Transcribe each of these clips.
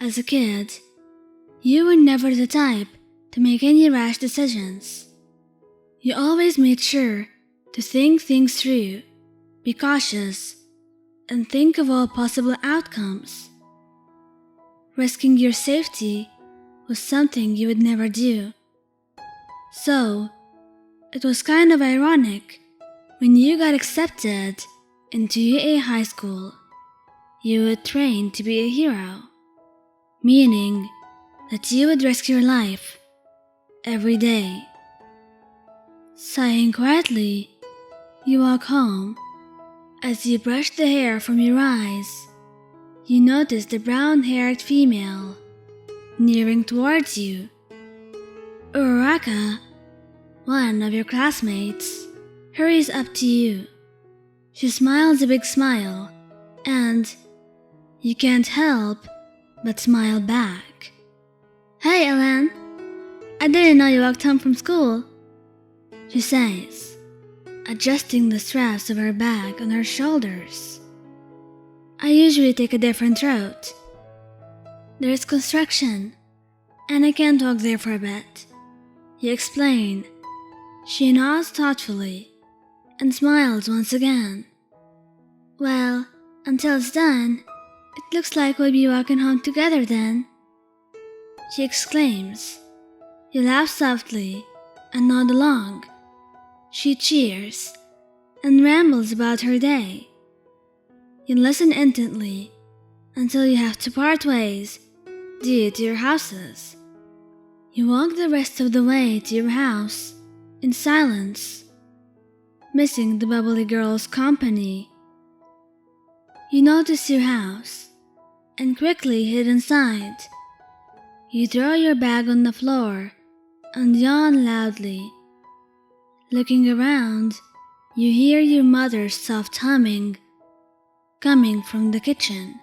As a kid, you were never the type to make any rash decisions. You always made sure to think things through, be cautious, and think of all possible outcomes. Risking your safety was something you would never do. So, it was kind of ironic when you got accepted into UA high school. You would train to be a hero, meaning that you would risk your life every day. Sighing quietly, you walk home. As you brush the hair from your eyes, you notice the brown-haired female nearing towards you. Uraraka, one of your classmates, hurries up to you. She smiles a big smile, and you can't help but smile back. "Hey, Ellen, I didn't know you walked home from school," she says, adjusting the straps of her bag on her shoulders. "I usually take a different route. There's construction, and I can't walk there for a bit," you explain. She nods thoughtfully and smiles once again. "Well, until it's done, it looks like we'll be walking home together then," she exclaims. You laugh softly and nod along. She cheers and rambles about her day. You listen intently until you have to part ways due to your houses. You walk the rest of the way to your house in silence, missing the bubbly girl's company. You notice your house and quickly head inside. You throw your bag on the floor and yawn loudly. Looking around, you hear your mother's soft humming coming from the kitchen.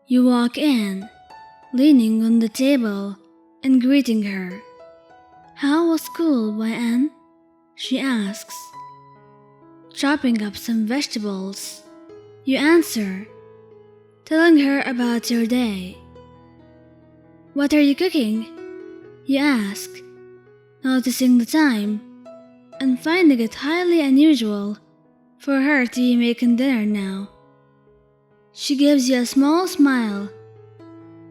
You walk in, leaning on the table and greeting her. "How was school, YN?" she asks. Chopping up some vegetables, you answer, telling her about your day. "What are you cooking?" you ask, noticing the time and finding it highly unusual for her to be making dinner now. She gives you a small smile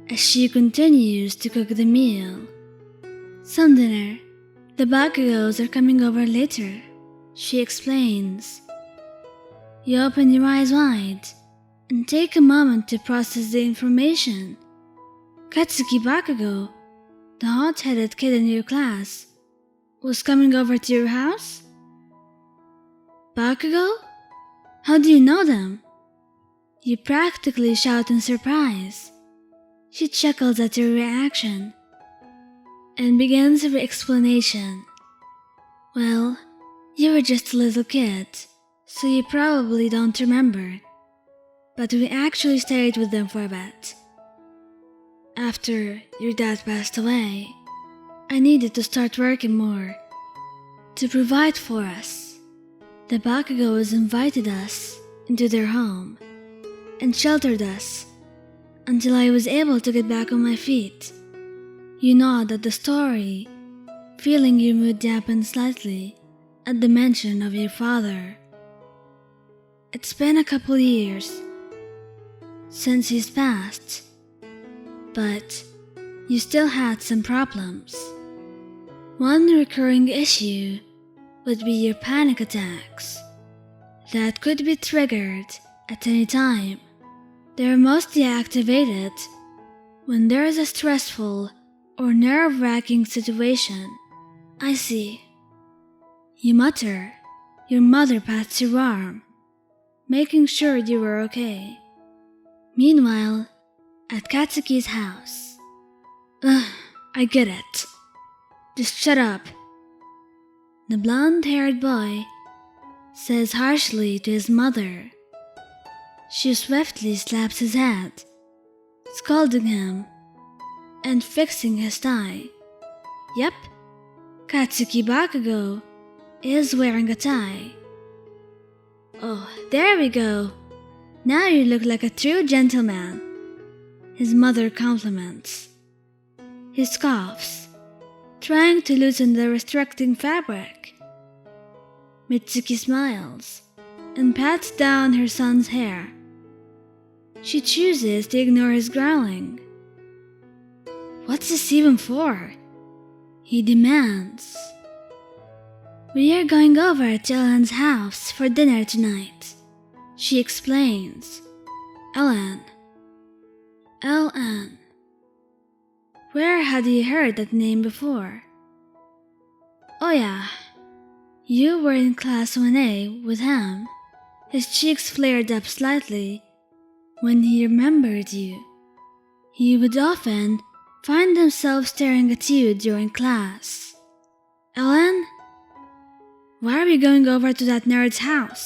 as she continues to cook the meal. "Some dinner. The Bakugous are coming over later," she explains. You open your eyes wide and take a moment to process the information. Katsuki Bakugou, the hot-headed kid in your class, was coming over to your house? "Bakugou? How do you know them?" You practically shout in surprise. She chuckles at your reaction and begins her explanation. "Well, you were just a little kid, so you probably don't remember, but we actually stayed with them for a bit. After your dad passed away, I needed to start working more to provide for us. The Bakugous invited us into their home and sheltered us until I was able to get back on my feet." You nod at the story, feeling your mood dampen slightly at the mention of your father. It's been a couple years since he's passed, but you still had some problems. One recurring issue would be your panic attacks that could be triggered at any time. They're mostly activated when there is a stressful or nerve-wracking situation. "I see," you mutter. Your mother pats your arm, making sure you were okay. Meanwhile, at Katsuki's house. "Ugh, I get it. Just shut up," the blonde-haired boy says harshly to his mother. She swiftly slaps his head, scolding him and fixing his tie. Yep, Katsuki Bakugou is wearing a tie. "Oh, there we go. Now you look like a true gentleman," his mother compliments. He scoffs, trying to loosen the restricting fabric. Mitsuki smiles and pats down her son's hair. She chooses to ignore his growling. "What's this even for?" he demands. "We are going over to Ellen's house for dinner tonight," she explains. Ellen. Ellen. Where had he heard that name before? Oh yeah, you were in class 1A with him. His cheeks flared up slightly when he remembered you. He would often find himself staring at you during class. Ellen? Why are we going over to that nerd's house?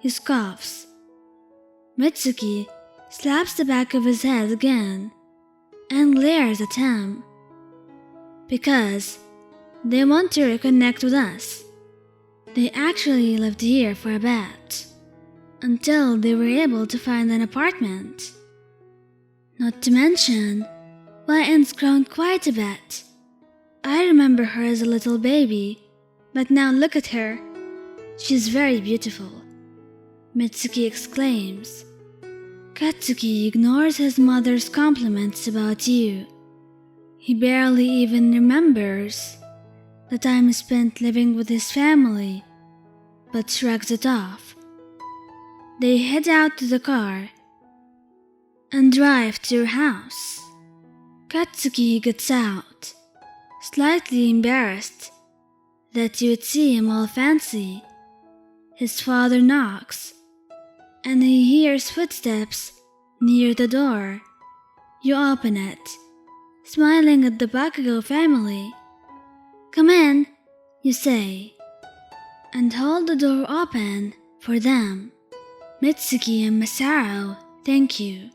He scoffs. Mitsuki slaps the back of his head again and glares at him. Because they want to reconnect with us. They actually lived here for a bit, until they were able to find an apartment. Not to mention, YN's grown quite a bit. I remember her as a little baby, but now look at her. She's very beautiful, Mitsuki exclaims. Katsuki ignores his mother's compliments about you. He barely even remembers the time spent living with his family, but shrugs it off. They head out to the car and drive to your house. Katsuki gets out, slightly embarrassed that you would see him all fancy. His father knocks, and he hears footsteps near the door. You open it, smiling at the Bakugou family. "Come in," you say, and hold the door open for them. Mitsuki and Masaru thank you,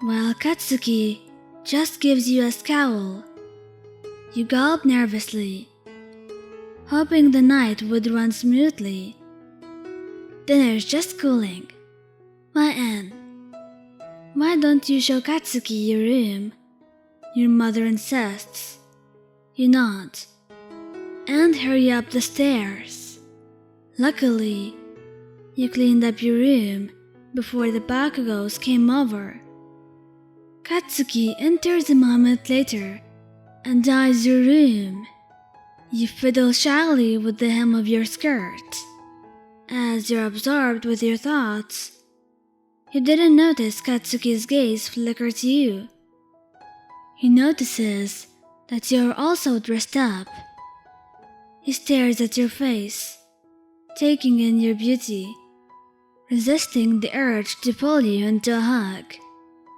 while Katsuki just gives you a scowl. You gulp nervously, hoping the night would run smoothly. Dinner's just cooling. YN. Why don't you show Katsuki your room? Your mother insists. You nod and hurry up the stairs. Luckily, you cleaned up your room before the Bakugous came over. Katsuki enters a moment later and eyes your room. You fiddle shyly with the hem of your skirt. As you're absorbed with your thoughts, you didn't notice Katsuki's gaze flicker to you. He notices that you're also dressed up. He stares at your face, taking in your beauty, resisting the urge to pull you into a hug.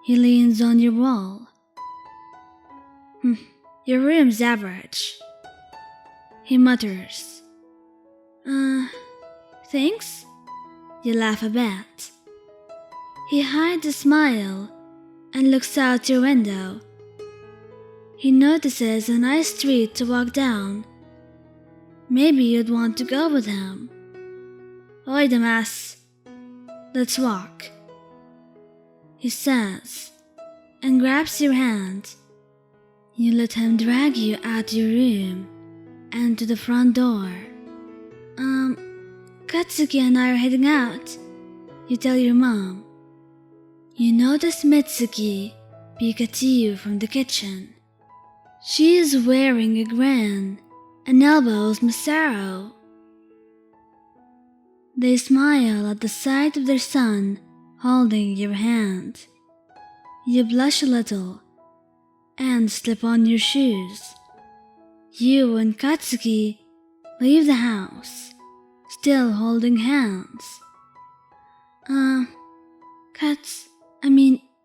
He leans on your wall. Your room's average, he mutters. Thanks? You laugh a bit. He hides a smile and looks out your window. He notices a nice street to walk down. Maybe you'd want to go with him. Oi, Damas. Let's walk, he says, and grabs your hand. You let him drag you out your room and to the front door. Katsuki and I are heading out, you tell your mom. You notice Mitsuki peek at you from the kitchen. She is wearing a grin and elbows Masaru. They smile at the sight of their son holding your hand. You blush a little and slip on your shoes. You and Katsuki leave the house, still holding hands.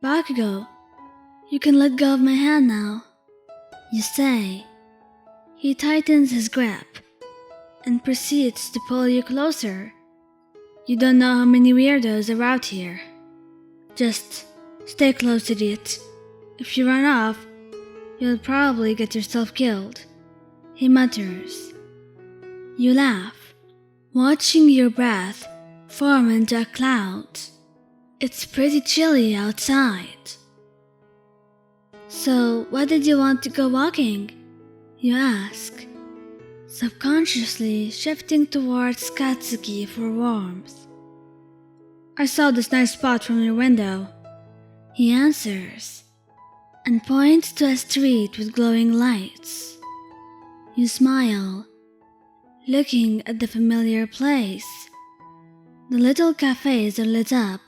Bakugou, you can let go of my hand now, you say. He tightens his grip and proceeds to pull you closer. You don't know how many weirdos are out here. Just stay close, idiot. If you run off, you'll probably get yourself killed, he mutters. You laugh, watching your breath form into a cloud. It's pretty chilly outside. So, why did you want to go walking? You ask, subconsciously shifting towards Katsuki for warmth. I saw this nice spot from your window, he answers, and points to a street with glowing lights. You smile, looking at the familiar place. The little cafes are lit up,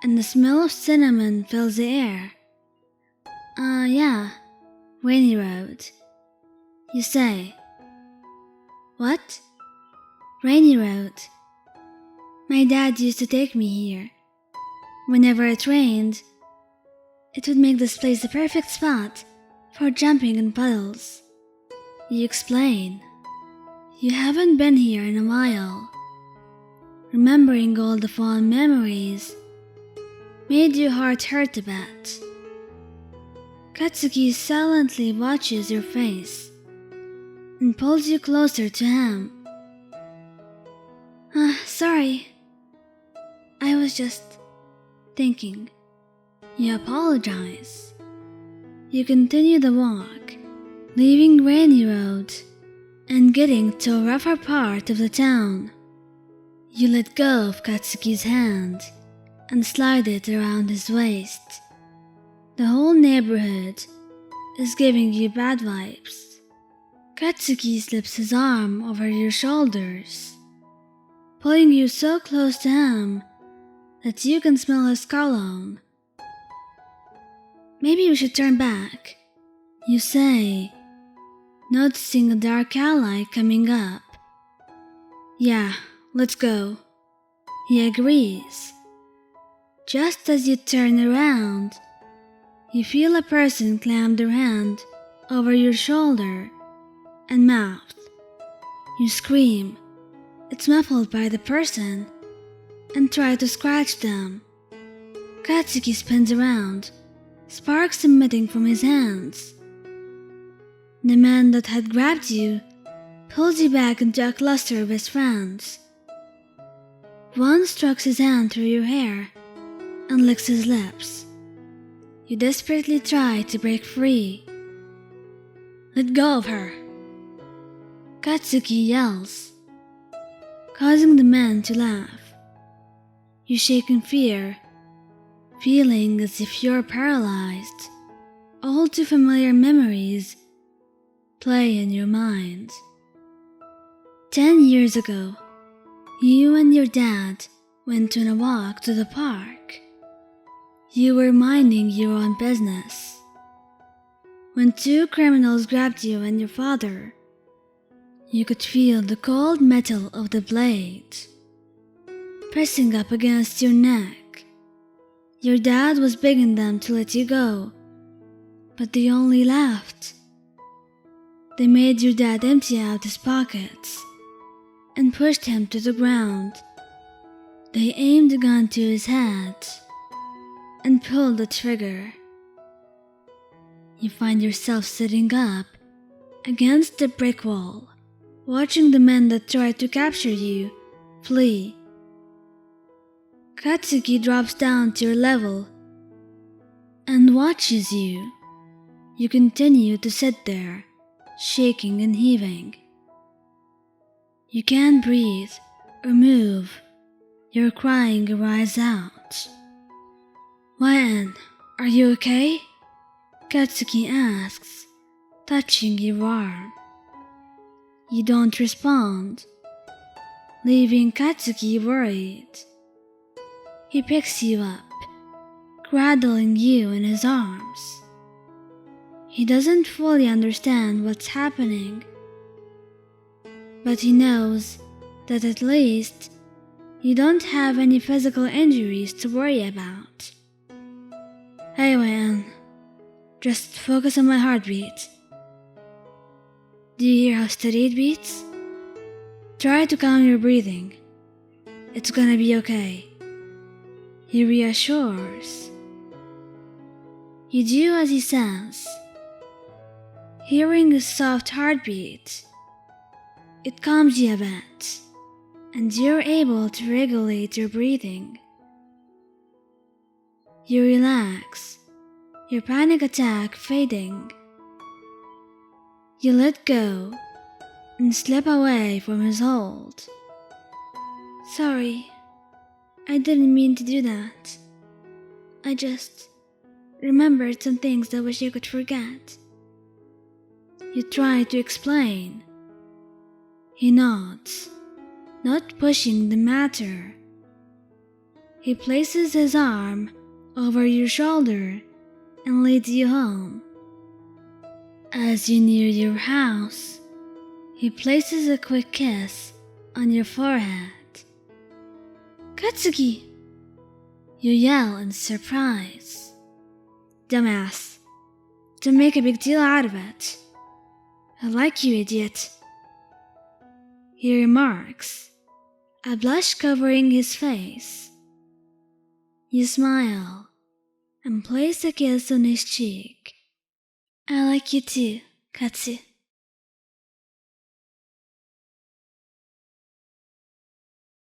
and the smell of cinnamon fills the air. Yeah, Rainy Road. You say. What? Rainy Road. My dad used to take me here. Whenever it rained, it would make this place the perfect spot for jumping in puddles. You explain. You haven't been here in a while. Remembering all the fond memories made your heart hurt a bit. Katsuki silently watches your face and pulls you closer to him. Sorry. I was just thinking. You apologize. You continue the walk, leaving Rainy Road and getting to a rougher part of the town. You let go of Katsuki's hand and slide it around his waist. The whole neighborhood is giving you bad vibes. Katsuki slips his arm over your shoulders, pulling you so close to him that you can smell his cologne. Maybe we should turn back, you say, noticing a dark alley coming up. Yeah, let's go. He agrees. Just as you turn around, you feel a person clamp their hand over your shoulder and mouth. You scream. It's muffled by the person and try to scratch them. Katsuki spins around, sparks emitting from his hands. The man that had grabbed you pulls you back into a cluster of his friends. One strokes his hand through your hair and licks his lips. You desperately try to break free. Let go of her, Katsuki yells, causing the man to laugh. You shake in fear, feeling as if you're paralyzed. All too familiar memories play in your mind. 10 years ago, you and your dad went on a walk to the park. You were minding your own business when two criminals grabbed you and your father. You could feel the cold metal of the blade pressing up against your neck. Your dad was begging them to let you go, but they only laughed. They made your dad empty out his pockets and pushed him to the ground. They aimed a gun to his head and pulled the trigger. You find yourself sitting up against the brick wall, watching the men that tried to capture you flee. Katsuki drops down to your level and watches you. You continue to sit there, shaking and heaving. You can't breathe or move. Your crying cries out. Wan, are you okay? Katsuki asks, touching your arm. You don't respond, leaving Katsuki worried. He picks you up, cradling you in his arms. He doesn't fully understand what's happening, but he knows that at least you don't have any physical injuries to worry about. Hey Wan, just focus on my heartbeat. Do you hear how steady it beats? Try to calm your breathing. It's gonna be okay. He reassures. You do as he says. Hearing his soft heartbeat, it calms you a bit, and you're able to regulate your breathing. You relax, your panic attack fading. You let go and slip away from his hold. Sorry, I didn't mean to do that. I just remembered some things I wish I could forget. You try to explain. He nods, not pushing the matter. He places his arm over your shoulder and leads you home. As you near your house, he places a quick kiss on your forehead. Katsuki! You yell in surprise. Dumbass. Don't make a big deal out of it. I like you, idiot. He remarks, a blush covering his face. You smile and place a kiss on his cheek. I like you too, Katsu.